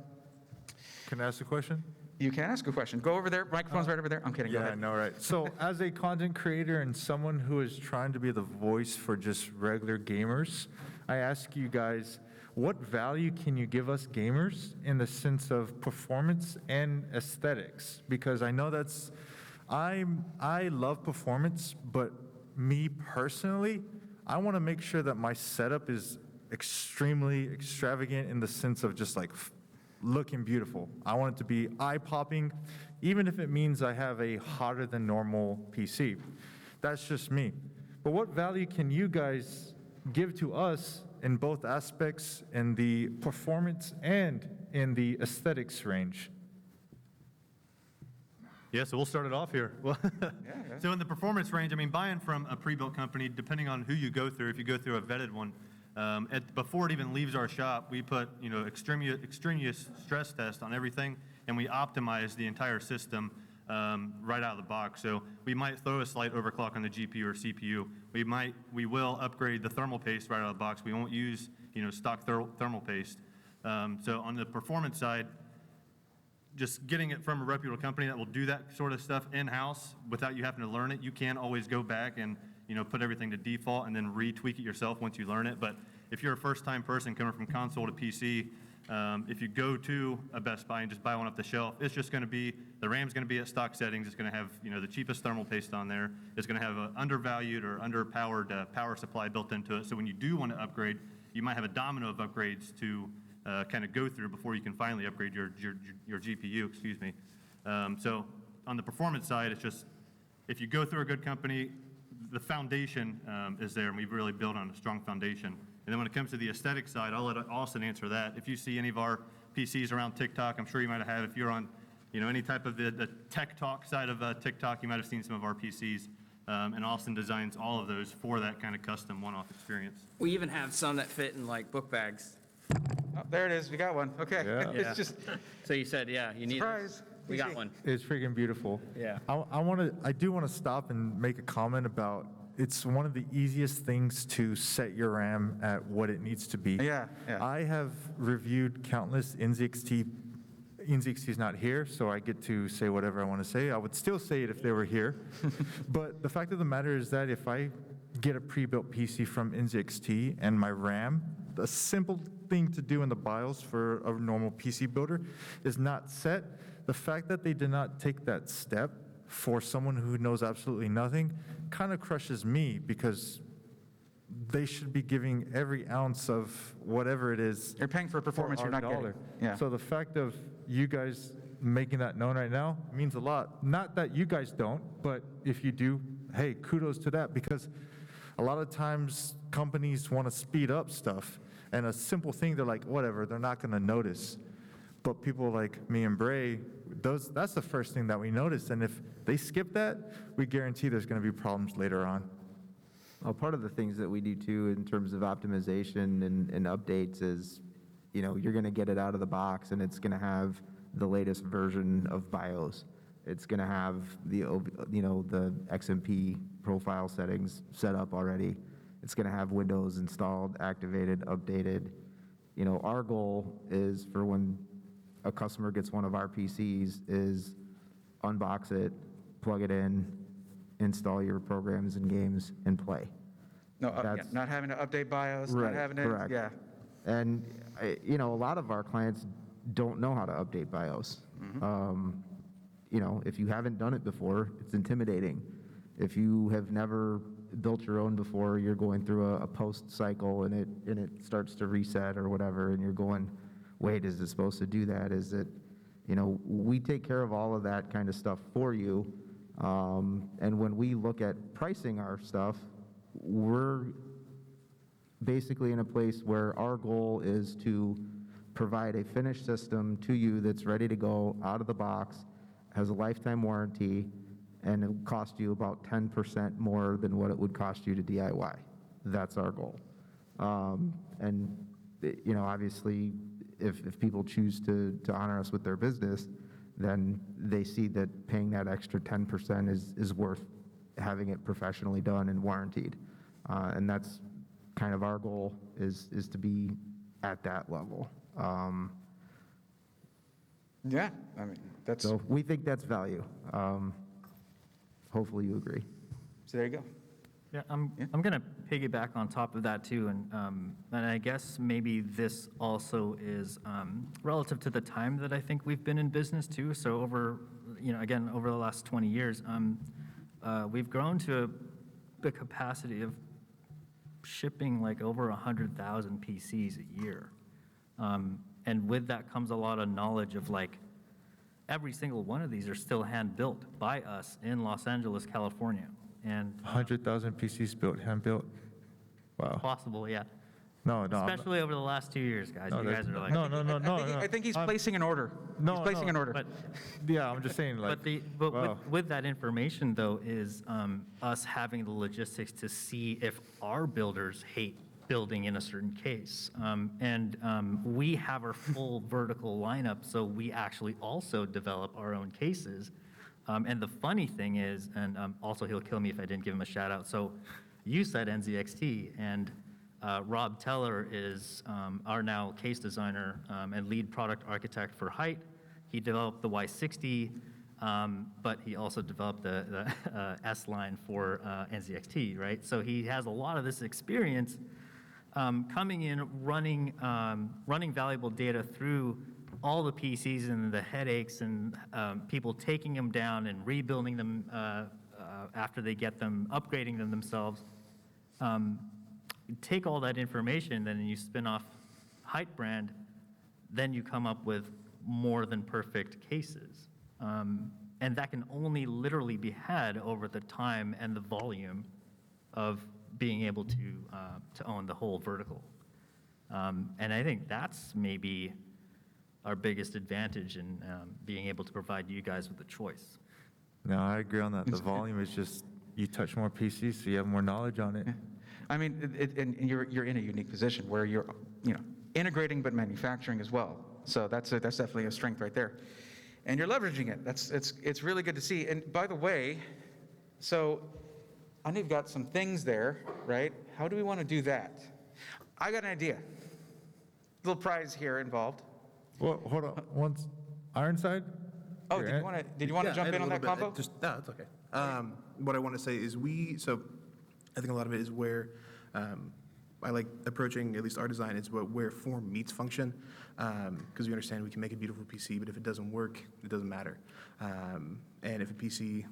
I ask a question? you can ask a question. Go over there. Microphone's right over there. I'm kidding. Go Yeah, I ahead. know, right? So as a content creator and someone who is trying to be the voice for just regular gamers, I ask you guys, what value can you give us gamers in the sense of performance and aesthetics? Because I know I love performance, but me personally, I want to make sure that my setup is extremely extravagant in the sense of just like looking beautiful. I want it to be eye-popping, even if it means I have a hotter than normal PC. That's just me. But what value can you guys give to us in both aspects, in the performance and in the aesthetics range? Yeah, so we'll start it off here. Well, so in the performance range, I mean, buying from a pre-built company, depending on who you go through, if you go through a vetted one, before it even leaves our shop, we put extraneous stress test on everything, and we optimize the entire system right out of the box. So we might throw a slight overclock on the GPU or CPU. We will upgrade the thermal paste right out of the box. We won't use stock thermal paste. So on the performance side, just getting it from a reputable company that will do that sort of stuff in-house without you having to learn it. You can always go back and put everything to default and then retweak it yourself once you learn it. But if you're a first-time person coming from console to PC, if you go to a Best Buy and just buy one off the shelf, it's just going to be, the RAM's going to be at stock settings. It's going to have the cheapest thermal paste on there. It's going to have an undervalued or underpowered power supply built into it. So when you do want to upgrade, you might have a domino of upgrades to kind of go through before you can finally upgrade your GPU, excuse me. So on the performance side, it's just, if you go through a good company, the foundation is there, and we've really built on a strong foundation. And then when it comes to the aesthetic side, I'll let Austin answer that. If you see any of our PCs around TikTok, I'm sure you might have. If you're on any type of the tech talk side of TikTok, you might have seen some of our PCs. And Austin designs all of those for that kind of custom one-off experience. We even have some that fit in like book bags. Oh, there it is. We got one. Okay. Yeah. It's just So you said, yeah, you need surprise. We got one. It's freaking beautiful. Yeah. I do want to stop and make a comment about, it's one of the easiest things to set your RAM at what it needs to be. Yeah, yeah. I have reviewed countless NZXT is not here, so I get to say whatever I want to say. I would still say it if they were here. But the fact of the matter is that if I get a pre-built PC from NZXT and my RAM, the simple thing to do in the BIOS for a normal PC builder is not set. The fact that they did not take that step for someone who knows absolutely nothing kind of crushes me, because they should be giving every ounce of whatever it is. You're paying for a performance you're not getting. $1. Yeah. So the fact of you guys making that known right now means a lot. Not that you guys don't, but if you do, hey, kudos to that, because a lot of times companies want to speed up stuff, and a simple thing, they're like, whatever, they're not going to notice. But people like me and Bray, that's the first thing that we notice, and if they skip that, we guarantee there's going to be problems later on. Well, part of the things that we do too in terms of optimization and updates is, you're going to get it out of the box and it's going to have the latest version of BIOS. It's going to have the XMP profile settings set up already. It's going to have Windows installed, activated, updated. Our goal is for when a customer gets one of our PCs is unbox it, plug it in, install your programs and games, and play. No, not having to update BIOS, not Right, having to, correct. yeah. And, a lot of our clients don't know how to update BIOS. If you haven't done it before, it's intimidating. If you have never built your own before, you're going through a post cycle and it starts to reset or whatever, and you're going, wait, is it supposed to do that? Is it, we take care of all of that kind of stuff for you. And when we look at pricing our stuff, we're basically in a place where our goal is to provide a finished system to you that's ready to go out of the box, has a lifetime warranty, and it'll cost you about 10% more than what it would cost you to DIY. That's our goal. And, obviously, if people choose to honor us with their business, then they see that paying that extra 10% is worth having it professionally done and warranted. And that's kind of our goal is to be at that level. Yeah, I mean, that's, So we think that's value. Hopefully you agree. so there you go. Yeah, I'm going to piggyback on top of that too, and I guess maybe this also is relative to the time that I think we've been in business too. So over the last 20 years, we've grown to the capacity of shipping like over 100,000 PCs a year, and with that comes a lot of knowledge of like every single one of these are still hand built by us in Los Angeles, California. And 100,000 PCs built, hand-built? Wow. possible, yeah. No, I'm not- Especially over the last 2 years, guys. No, You guys are like, no, no, no, no. I think he's I'm- placing an order. No, He's placing no, an order. but Yeah, I'm just saying, like, wow. with that information though is us having the logistics to see if our builders hate building in a certain case. And we have our full vertical lineup, so we actually also develop our own cases. And the funny thing is, and also he'll kill me if I didn't give him a shout out. So you said NZXT, and Rob Teller is our now case designer and lead product architect for Height. He developed the Y60, but he also developed the S line for NZXT, right? So he has a lot of this experience coming in, running valuable data through all the PCs and the headaches and people taking them down and rebuilding them after they get them, upgrading them themselves. You take all that information, then you spin off Height brand, then you come up with more than perfect cases. And that can only literally be had over the time and the volume of being able to own the whole vertical. And I think that's maybe our biggest advantage in being able to provide you guys with a choice. No, I agree on that. The volume is just, you touch more PCs, so you have more knowledge on it. I mean, and you're in a unique position where you're, integrating but manufacturing as well. So that's definitely a strength right there. And you're leveraging it. It's really good to see. And by the way, so I know you've got some things there, right? How do we want to do that? I got an idea. Little prize here involved. Well, hold on, once, Ironside? Oh, Here, did you want to Yeah, jump I had in a on that little bit. combo? No, it's okay. What I want to say is so I think a lot of it is where I like approaching, at least our design, is where form meets function. Because we understand we can make a beautiful PC, but if it doesn't work, it doesn't matter. And if a PC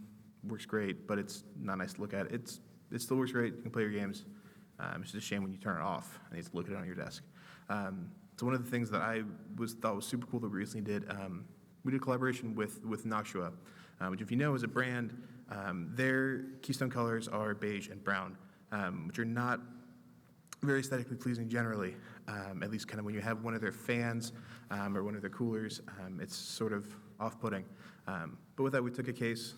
works great, but it's not nice to look at, it still works great. You can play your games. It's just a shame when you turn it off and you have to look at it on your desk. So one of the things that I thought was super cool that we recently did, we did a collaboration with Noctua, which, if you know, is a brand. Their keystone colors are beige and brown, which are not very aesthetically pleasing generally, at least kind of when you have one of their fans or one of their coolers, it's sort of off-putting. But with that, we took a case,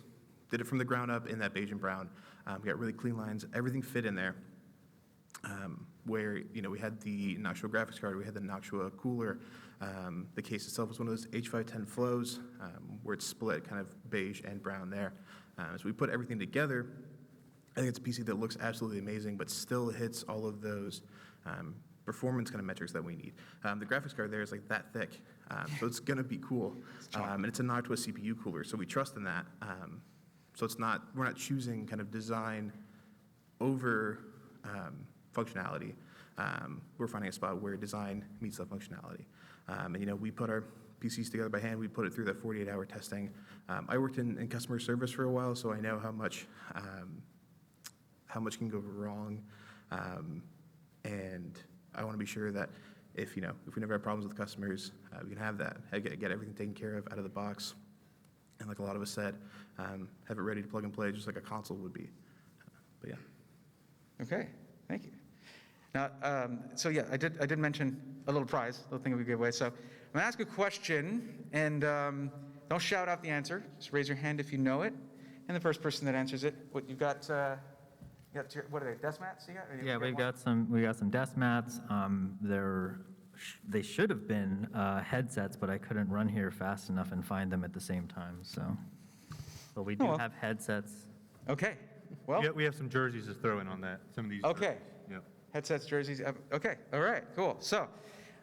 did it from the ground up in that beige and brown, got really clean lines, everything fit in there. Where we had the Noctua graphics card, we had the Noctua cooler. The case itself was one of those H510 flows where it's split kind of beige and brown there. So we put everything together. I think it's a PC that looks absolutely amazing, but still hits all of those performance kind of metrics that we need. The graphics card there is like that thick, so it's going to be cool. And it's a Noctua CPU cooler, so we trust in that. So we're not choosing kind of design over functionality. We're finding a spot where design meets that functionality. And we put our PCs together by hand. We put it through that 48-hour testing. I worked in customer service for a while, so I know how how much can go wrong. And I want to be sure that if we never have problems with customers, we can have that, get everything taken care of out of the box. And like a lot of us said, have it ready to plug and play just like a console would be. But yeah. Okay, thank you. Now, so yeah, I did mention a little prize, a little thing we give away. So I'm going to ask a question, and don't shout out the answer. Just raise your hand if you know it. And the first person that answers it, what you've got, what are they, desk mats you got? Or you Yeah, we one? got some desk mats. They should have been headsets, but I couldn't run here fast enough and find them at the same time, so. But we do well. have headsets. Okay, well, We have some jerseys to throw in on that, some of these. okay. jerseys. Yep. Headsets, jerseys, okay, all right, cool. So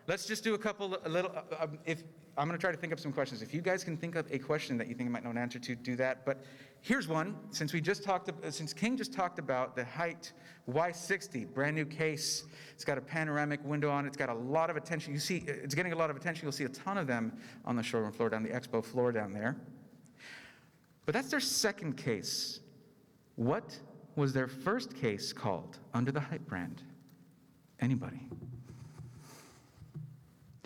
let's just do a little, if, I'm going to try to think of some questions. If you guys can think of a question that you think you might know an answer to, do that. But here's one. Since King just talked about the Height Y60, brand new case. It's got a panoramic window on it. It's got a lot of attention. You see, it's getting a lot of attention. You'll see a ton of them on the showroom floor, down the expo floor down there. But that's their second case. What was their first case called under the Height brand? Anybody?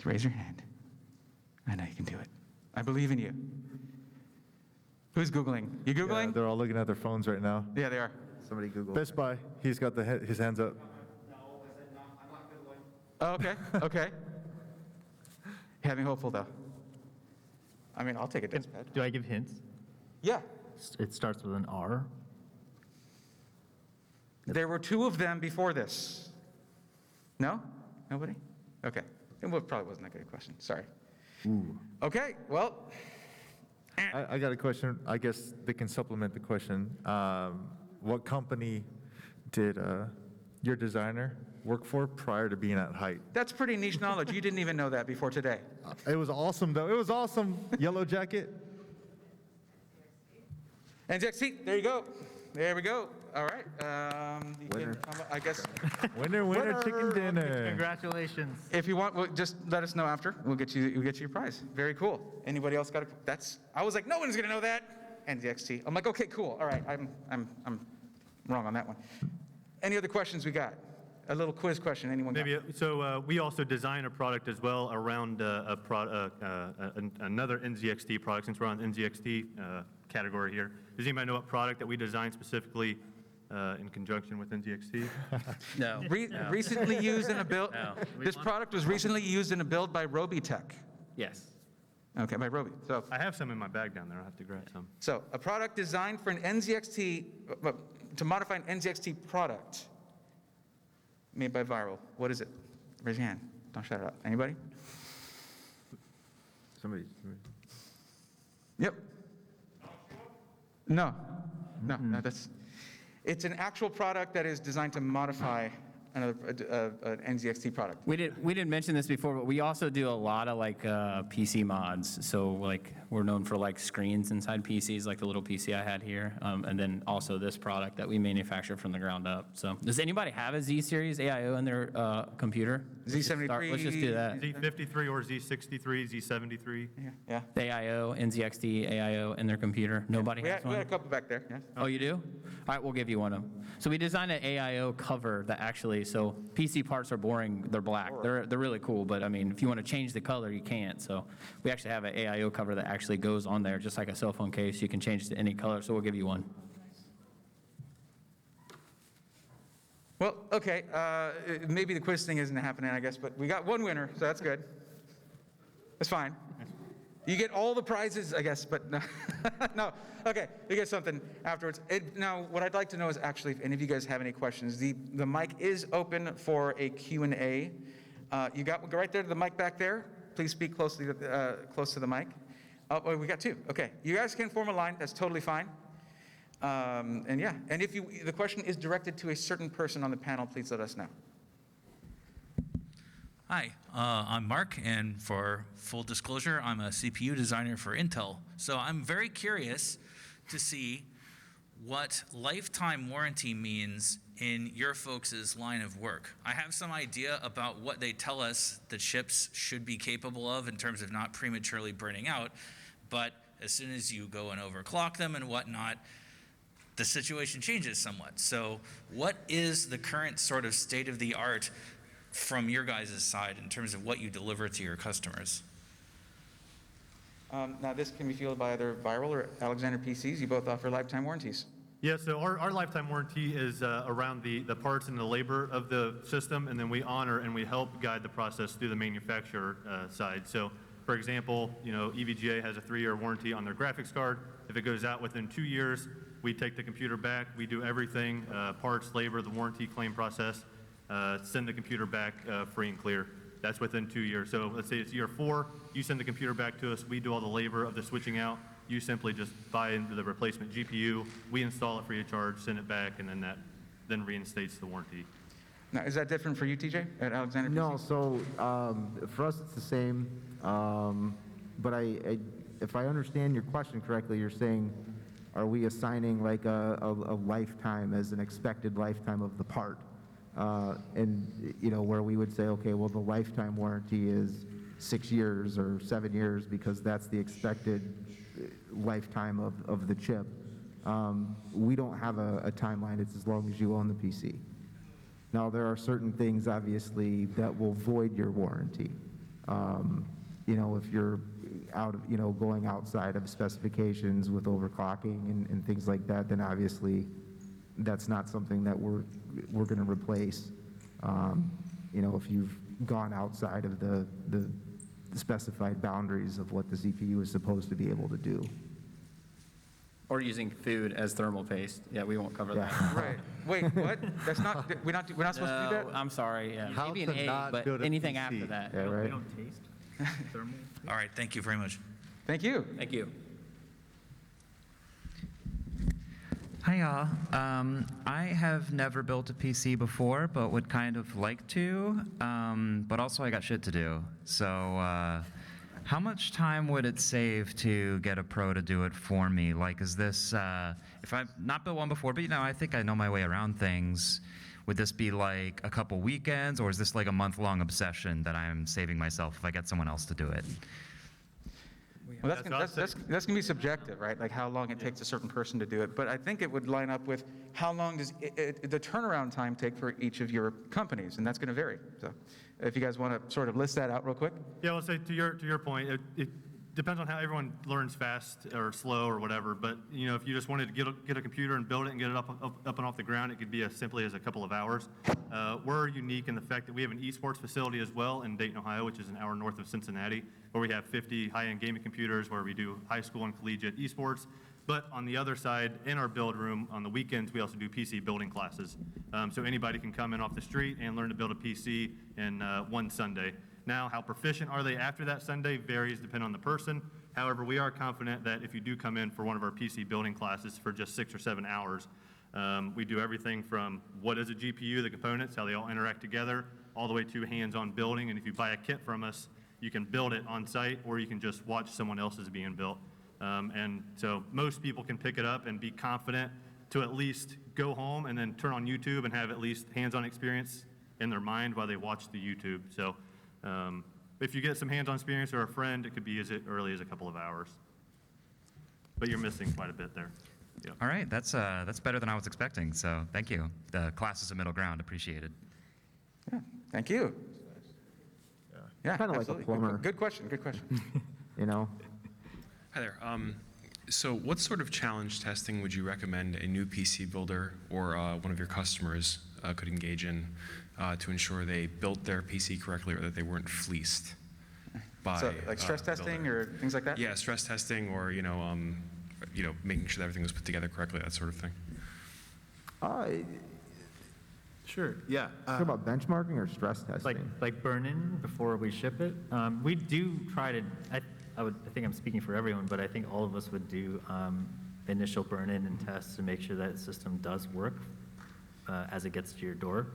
Raise your hand. I know you can do it. I believe in you. Who's Googling? You Yeah, Googling? they're all looking at their phones right now. Yeah, they are. Somebody Google. Best Buy, he's got his hands up. Oh, okay, okay. Having hopeful, though. I mean, I'll take a dispatch. Do I give hints? Yeah. It starts with an R. There were two of them before this. No? Nobody? Okay. It probably wasn't that good a question. Sorry. Okay, well, I got a question. I guess they can supplement the question. What company did your designer work for prior to being at Height? that's pretty niche knowledge. You didn't even know that before today. It was awesome, though. It was awesome. Yellow Jacket. NZXT, there you go. There we go. All right. You can, Winner. I guess, Winner, chicken dinner. Congratulations. if you want, just let us know after. We'll get you your prize. Very cool. Anybody else got I was like, no one's going to know that. NZXT. I'm like, okay, cool. All right. I'm wrong on that one. Any other questions we got? A little quiz question. Anyone got? Maybe, so we also design a product as well around another NZXT product, since we're on the NZXT category here. Does anybody know what product that we designed specifically in conjunction with NZXT? No. Recently used in a build. No. This product was recently used in a build by Robitech. Yes. Okay, by Robi. So, I have some in my bag down there. I'll have to grab some. so a product designed for an NZXT, to modify an NZXT product made by Viral. What is it? Raise your hand. Don't shout it out. Anybody? Somebody. Yep. No, it's an actual product that is designed to modify an NZXT product. We didn't mention this before, but we also do a lot of like PC mods. So like we're known for like screens inside PCs, like the little PC I had here, and then also this product that we manufacture from the ground up. So does anybody have a Z series AIO in their computer? Z73. Let's just do that. Z53 or Z63, Z73. Yeah. AIO, NZXT, AIO in their computer. Nobody We has had a one. couple back there. Yeah. Oh, you do? All right, we'll give you one of them. So we designed an AIO cover that actually, so PC parts are boring, they're black. They're really cool, but I mean, if you want to change the color, you can't. So we actually have an AIO cover that actually goes on there, just like a cell phone case. You can change it to any color, so we'll give you one. Well, okay. Maybe the quiz thing isn't happening, I guess, but we got one winner, so that's good. That's fine. You get all the prizes, I guess, but no. No. Okay, you get something afterwards. Now, what I'd like to know is actually if any of you guys have any questions. The mic is open for a Q&A. You go right there to the mic back there. Please speak close to the mic. Oh, we got two. Okay, you guys can form a line. That's totally fine. And yeah, and if the question is directed to a certain person on the panel, please let us know. Hi, I'm Mark, and for full disclosure, I'm a CPU designer for Intel. So I'm very curious to see what lifetime warranty means in your folks' line of work. I have some idea about what they tell us the chips should be capable of in terms of not prematurely burning out, but as soon as you go and overclock them and whatnot, the situation changes somewhat. So what is the current sort of state of the art from your guys' side in terms of what you deliver to your customers? Now, this can be fueled by either Viral or Alexander PCs. You both offer lifetime warranties. Yeah, so our lifetime warranty is around the parts and the labor of the system, and then we honor and we help guide the process through the manufacturer side. So, for example, EVGA has a 3-year warranty on their graphics card. If it goes out within 2 years, we take the computer back, we do everything, parts, labor, the warranty claim process, send the computer back free and clear. That's within 2 years. So let's say it's year 4, you send the computer back to us, we do all the labor of the switching out, you simply just buy into the replacement GPU, we install it free of charge, send it back, and then that then reinstates the warranty. Now, is that different for you, TJ, at Alexander PCs? No, so for us, it's the same. But if I understand your question correctly, you're saying, are we assigning like a lifetime as an expected lifetime of the part? And, where we would say, okay, well, the lifetime warranty is 6 years or 7 years because that's the expected lifetime of the chip. We don't have a timeline. It's as long as you own the PC. Now, there are certain things, obviously, that will void your warranty. If you're going outside of specifications with overclocking and things like that, then obviously that's not something that we're going to replace. If you've gone outside of the specified boundaries of what the CPU is supposed to be able to do. Or using food as thermal paste. Yeah, we won't cover that. Right. Wait, what? That's not, we're not supposed to do that? No, I'm sorry, yeah. How Maybe an to A, not but build a anything PC. after that. Yeah, We right? don't taste thermal. All right, thank you very much. Thank you. Thank you. Hi, y'all. I have never built a PC before, but would kind of like to. But also, I got shit to do. So, how much time would it save to get a pro to do it for me? Like, is this, if I've not built one before, but I think I know my way around things, would this be like a couple weekends, or is this like a month-long obsession that I'm saving myself if I get someone else to do it? Well, that's going to be subjective, right? Like how long it takes a certain person to do it. But I think it would line up with how long does the turnaround time take for each of your companies, and that's going to vary. So if you guys want to sort of list that out real quick. Yeah, well, say to your point, it depends on how everyone learns fast or slow or whatever. But if you just wanted to get a computer and build it and get it up and off the ground, it could be as simply as a couple of hours. We're unique in the fact that we have an esports facility as well in Dayton, Ohio, which is an hour north of Cincinnati, where we have 50 high-end gaming computers where we do high school and collegiate esports. But on the other side, in our build room, on the weekends, we also do PC building classes. So anybody can come in off the street and learn to build a PC in one Sunday. Now, how proficient are they after that Sunday varies depending on the person. However, we are confident that if you do come in for one of our PC building classes for just 6 or 7 hours, we do everything from what is a GPU, the components, how they all interact together, all the way to hands-on building. And if you buy a kit from us, you can build it on site, or you can just watch someone else's being built. And so most people can pick it up and be confident to at least go home and then turn on YouTube and have at least hands-on experience in their mind while they watch the YouTube. So if you get some hands-on experience or a friend, it could be as early as a couple of hours. But you're missing quite a bit there. Yeah. All right, that's better than I was expecting. So thank you. The class is a middle ground. Appreciated. Yeah, thank you. Yeah, Kinda like a absolutely. plumber. Good question, good question. Hi there. So what sort of challenge testing would you recommend a new PC builder or one of your customers could engage in to ensure they built their PC correctly or that they weren't fleeced by So like stress the testing builder? or things like that? Yeah, stress testing or, making sure that everything was put together correctly, that sort of thing. Sure, yeah. Talk about benchmarking or stress testing? Like burn-in before we ship it. We do try to, I think I'm speaking for everyone, but I think all of us would do initial burn-in and tests to make sure that the system does work as it gets to your door.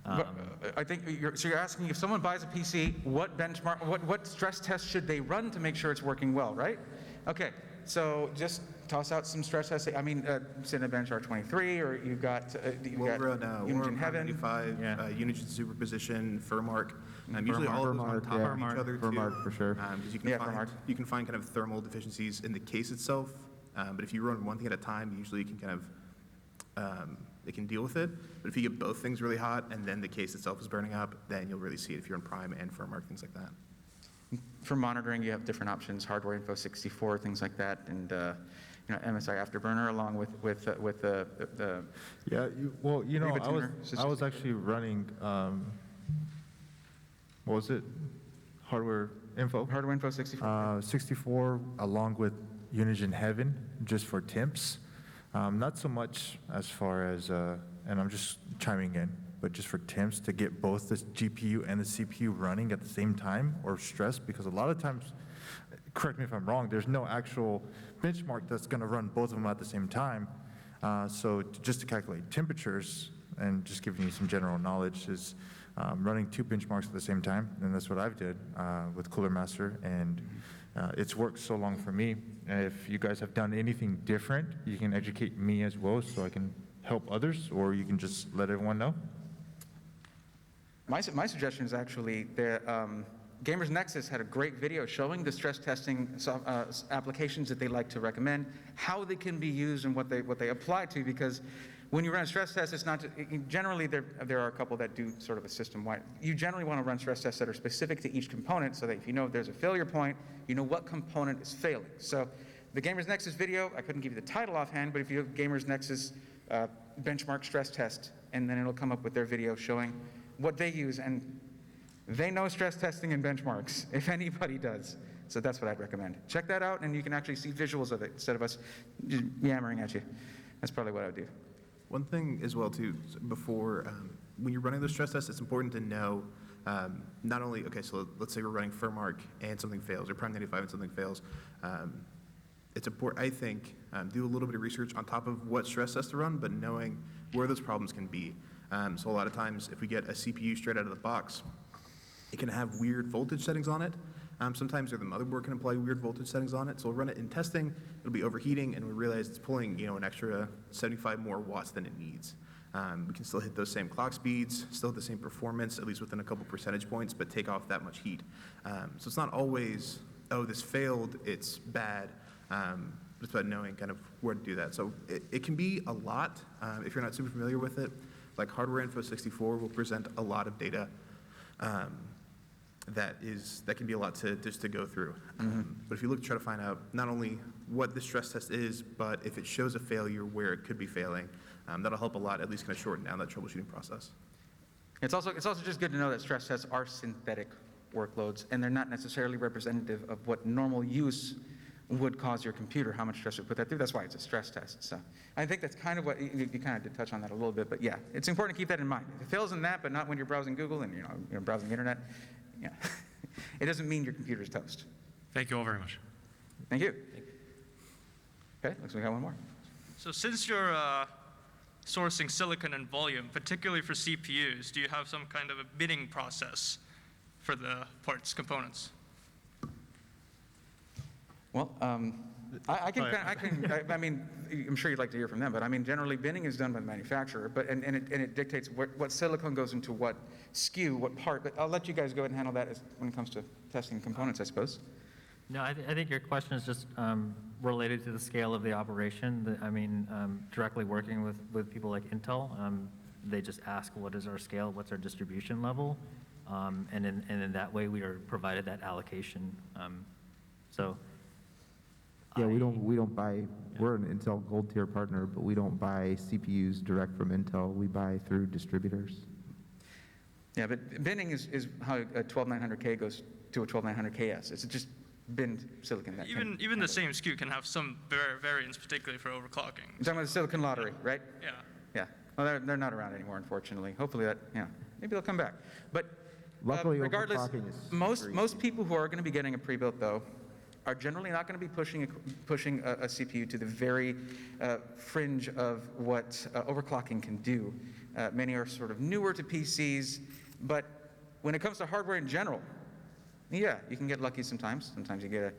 But, I think you're asking if someone buys a PC, what benchmark, what stress test should they run to make sure it's working well, right? Okay, so just toss out some stress testing. I mean, Cinebench R23, or you've got We'll run Unigine Heaven. 95, Yeah. Unigine Superposition, Furmark. Usually all of those on Furmark, top yeah. of each other too. Furmark for sure. 'Cause Yeah, Furmark. you can find kind of thermal deficiencies in the case itself But if you run one thing at a time, usually you can kind of, it can deal with it. But if you get both things really hot and then the case itself is burning up, then you'll really see it if you're in prime and firm arc, things like that. For monitoring, you have different options, hardware info 64, things like that, and MSI Afterburner along with the Yeah, well, Reba I tuner was actually running, what was it? Hardware info? hardware info 64. 64 along with Unigine Heaven, just for temps. Not so much as far as, and I'm just chiming in, but just for temps to get both the GPU and the CPU running at the same time or stress, because a lot of times, correct me if I'm wrong, there's no actual benchmark that's going to run both of them at the same time. So just to calculate temperatures and just giving you some general knowledge is running 2 benchmarks at the same time, and that's what I've did with Cooler Master, and it's worked so long for me. And if you guys have done anything different, you can educate me as well so I can help others, or you can just let everyone know. My suggestion is actually that Gamers Nexus had a great video showing the stress testing applications that they like to recommend, how they can be used and what they apply to, because when you run a stress test, it's not, generally there are a couple that do sort of a system-wide. You generally want to run stress tests that are specific to each component so that if you know if there's a failure point, you know what component is failing. So the Gamers Nexus video, I couldn't give you the title offhand, but if you have Gamers Nexus benchmark stress test, and then it'll come up with their video showing what they use, and they know stress testing and benchmarks, if anybody does. So that's what I'd recommend. Check that out, and you can actually see visuals of it instead of us just yammering at you. That's probably what I would do. One thing as well too, before, when you're running those stress tests, it's important to know not only, okay, so let's say we're running firm arc and something fails, or prime 95 and something fails. It's important, I think, do a little bit of research on top of what stress tests to run, but knowing where those problems can be. So a lot of times, if we get a CPU straight out of the box, it can have weird voltage settings on it. Sometimes the motherboard can apply weird voltage settings on it. So we'll run it in testing, it'll be overheating, and we realize it's pulling an extra 75 more watts than it needs. We can still hit those same clock speeds, still hit the same performance, at least within a couple percentage points, but take off that much heat. So it's not always, oh, this failed, it's bad. It's about knowing kind of where to do that. So it can be a lot if you're not super familiar with it. Like Hardware Info 64 will present a lot of data that can be a lot to go through. But if you look to try to find out not only what the stress test is, but if it shows a failure where it could be failing, that'll help a lot, at least kind of shorten down that troubleshooting process. It's also just good to know that stress tests are synthetic workloads, and they're not necessarily representative of what normal use would cause your computer, how much stress would put that through. That's why it's a stress test. So I think that's kind of what, you kind of did touch on that a little bit, but yeah, it's important to keep that in mind. If it fails in that, but not when you're browsing Google and you're browsing the internet, yeah, it doesn't mean your computer's toast. Thank you all very much. Thank you. Okay, looks like we got one more. So since you're sourcing silicon in volume, particularly for CPUs, do you have some kind of a bidding process for the parts, components? Well, I mean, I'm sure you'd like to hear from them, but I mean, generally binning is done by the manufacturer, but, and it dictates what silicon goes into what SKU, what part, but I'll let you guys go ahead and handle that when it comes to testing components, I suppose. No, I think your question is just related to the scale of the operation. I mean, directly working with people like Intel, they just ask, what is our scale, what's our distribution level? And in that way, we are provided that allocation. Yeah, we don't buy, we're an Intel Gold Tier partner, but we don't buy CPUs direct from Intel. We buy through distributors. Yeah, but binning is how a 12900K goes to a 12900KS. It's just binned silicon. Even the same SKU can have some variance, particularly for overclocking. You're talking about the silicon lottery, right? Yeah. Yeah. Well, they're not around anymore, unfortunately. Hopefully maybe they'll come back. But Luckily, regardless, overclocking is most people who are going to be getting a pre-built, though, are generally not going to be pushing a CPU to the very fringe of what overclocking can do. Many are sort of newer to PCs, but when it comes to hardware in general, yeah, you can get lucky sometimes. Sometimes you get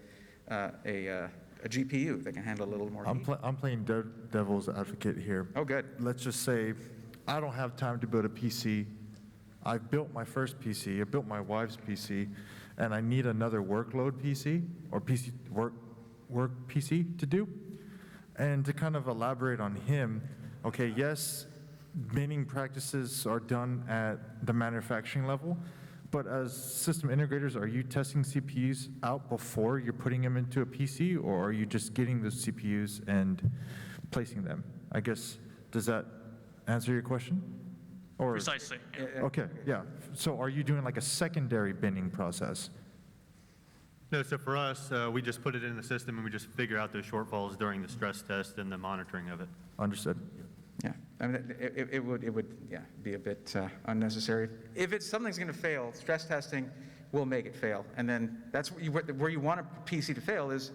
a GPU that can handle a little more heat. I'm playing devil's advocate here. Oh, good. Let's just say I don't have time to build a PC. I built my first PC. I built my wife's PC, and I need another workload PC or PC work PC to do. And to kind of elaborate on him, okay, yes, binning practices are done at the manufacturing level, but as system integrators, are you testing CPUs out before you're putting them into a PC, or are you just getting those CPUs and placing them? I guess, does that answer your question? Or, Precisely. Yeah. okay, yeah. So are you doing like a secondary binning process? No, so for us, we just put it in the system and we just figure out those shortfalls during the stress test and the monitoring of it. Understood. Yeah, I mean, it would, yeah, be a bit unnecessary. If it's, something's going to fail, stress testing will make it fail. And then that's where you want a PC to fail is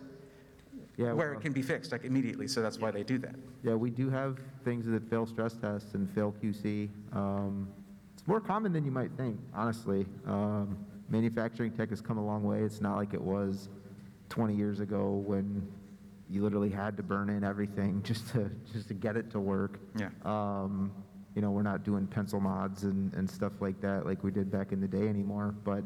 Yeah, where well- it can be fixed, like immediately, so that's why they do that. Yeah, we do have things that fail stress tests and fail QC. It's more common than you might think, honestly. Manufacturing tech has come a long way. It's not like it was 20 years ago when you literally had to burn in everything just to get it to work. Yeah. You know, we're not doing pencil mods and stuff like that like we did back in the day anymore, but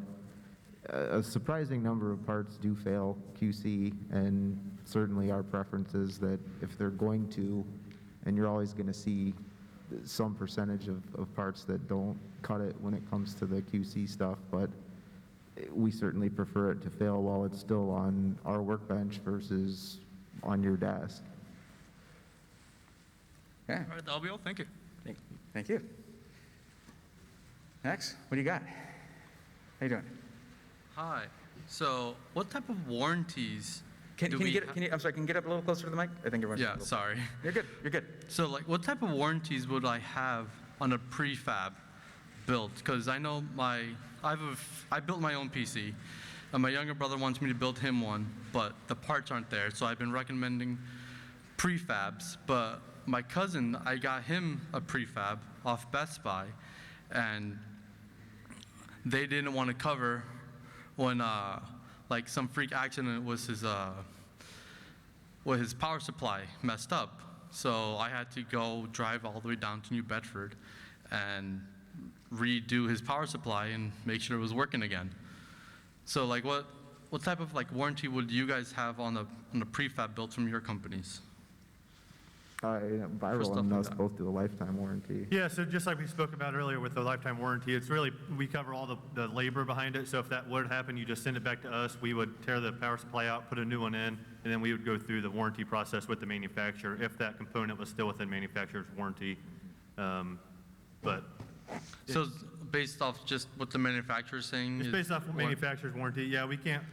a surprising number of parts do fail QC, and certainly our preference is that if they're going to, and you're always going to see some percentage of parts that don't cut it when it comes to the QC stuff, but we certainly prefer it to fail while it's still on our workbench versus on your desk. Yeah, All right, that'll be all. Thank you. thank you. Next, what do you got? How you doing? Hi. So, what type of warranties Can do you we get, can you, I'm sorry, can you get up a little closer to the mic? I think everyone's. Yeah, sorry. You're good, you're good. So, like, what type of warranties would I have on a prefab build? Because I know I built my own PC, and my younger brother wants me to build him one, but the parts aren't there. So I've been recommending prefabs. But my cousin, I got him a prefab off Best Buy, and they didn't want to cover when like some freak accident was his power supply messed up. So I had to go drive all the way down to New Bedford and redo his power supply and make sure it was working again. So like what type of like warranty would you guys have on the prefab built from your companies? Viral stuff and like us that. both do a lifetime warranty. Yeah, so just like we spoke about earlier with the lifetime warranty, it's really, we cover all the labor behind it. So if that would happen, you just send it back to us. We would tear the power supply out, put a new one in, and then we would go through the warranty process with the manufacturer if that component was still within manufacturer's warranty. But So it's based off just what the manufacturer's saying? it's is based off manufacturer's warranty. Yeah,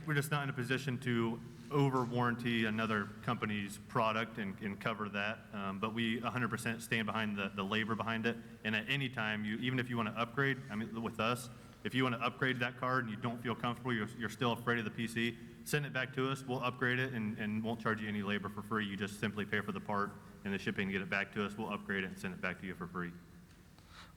we're just not in a position to over-warranty another company's product and cover that. But we 100% stand behind the labor behind it. And at any time, even if you want to upgrade, I mean, with us, if you want to upgrade that card and you don't feel comfortable, you're still afraid of the PC, send it back to us. We'll upgrade it and won't charge you any labor for free. You just simply pay for the part and the shipping and get it back to us. We'll upgrade it and send it back to you for free.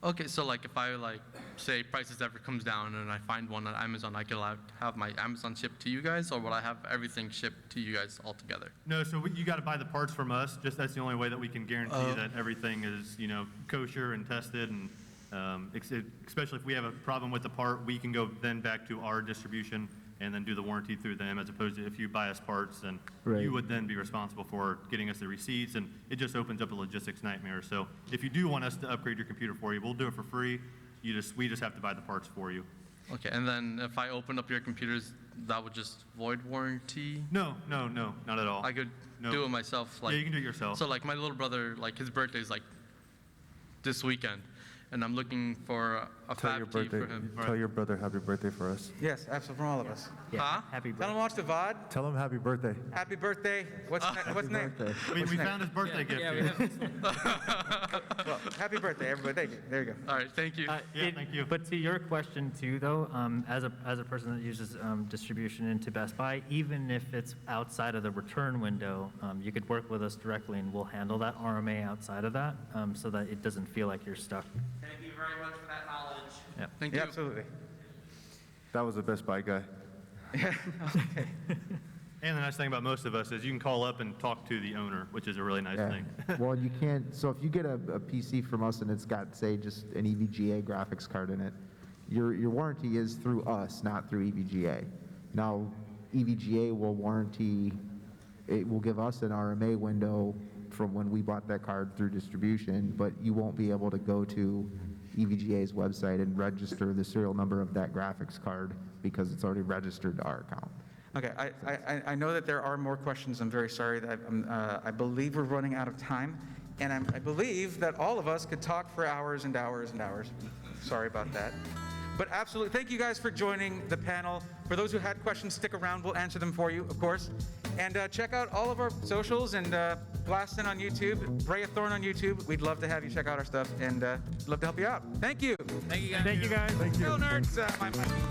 Okay, so like if I like say prices ever comes down and I find one on Amazon, I could have my Amazon shipped to you guys, or would I have everything shipped to you guys altogether? No, so you got to buy the parts from us. Just that's the only way that we can guarantee that everything is, you know, kosher and tested. And especially if we have a problem with the part, we can go then back to our distribution and then do the warranty through them, as opposed to if you buy us parts, then Right. you would then be responsible for getting us the receipts, and it just opens up a logistics nightmare. So if you do want us to upgrade your computer for you, we'll do it for free. We just have to buy the parts for you. Okay, and then if I open up your computers, that would just void warranty? No, not at all. I could No. do it myself. Like, Yeah, you can do it yourself. So like my little brother, like his birthday is like this weekend, and I'm looking for a Tell your fab tee birthday. for him. Tell your brother happy birthday for us. Yes, absolutely, from all of us. Huh? Happy Tell him birthday. to watch the VOD. Tell him happy birthday. Happy birthday. What's what's name? Birthday. We found his birthday gift. here. Well, happy birthday, everybody. Thank you. There you go. All right, thank you. Yeah, thank you. But to your question too, though, as a person that uses distribution into Best Buy, even if it's outside of the return window, you could work with us directly, and we'll handle that RMA outside of that, so that it doesn't feel like you're stuck. Thank you very much for that knowledge. Yep. Thank Yeah, you. absolutely. That was the Best Buy guy. And the nice thing about most of us is you can call up and talk to the owner, which is a really nice Yeah. thing. Well, you can't, so if you get a PC from us and it's got, say, just an EVGA graphics card in it, your warranty is through us, not through EVGA. Now, EVGA will warranty, it will give us an RMA window from when we bought that card through distribution, but you won't be able to go to EVGA's website and register the serial number of that graphics card because it's already registered to our account. Okay, I know that there are more questions. I'm very sorry that I believe we're running out of time, and I believe that all of us could talk for hours and hours and hours. Sorry about that. But absolutely, thank you guys for joining the panel. For those who had questions, stick around. We'll answer them for you, of course. And check out all of our socials and Blastin on YouTube, Bray Thorn on YouTube. We'd love to have you check out our stuff and love to help you out. Thank you. Thank you guys. Thank you, guys. Go Nerds.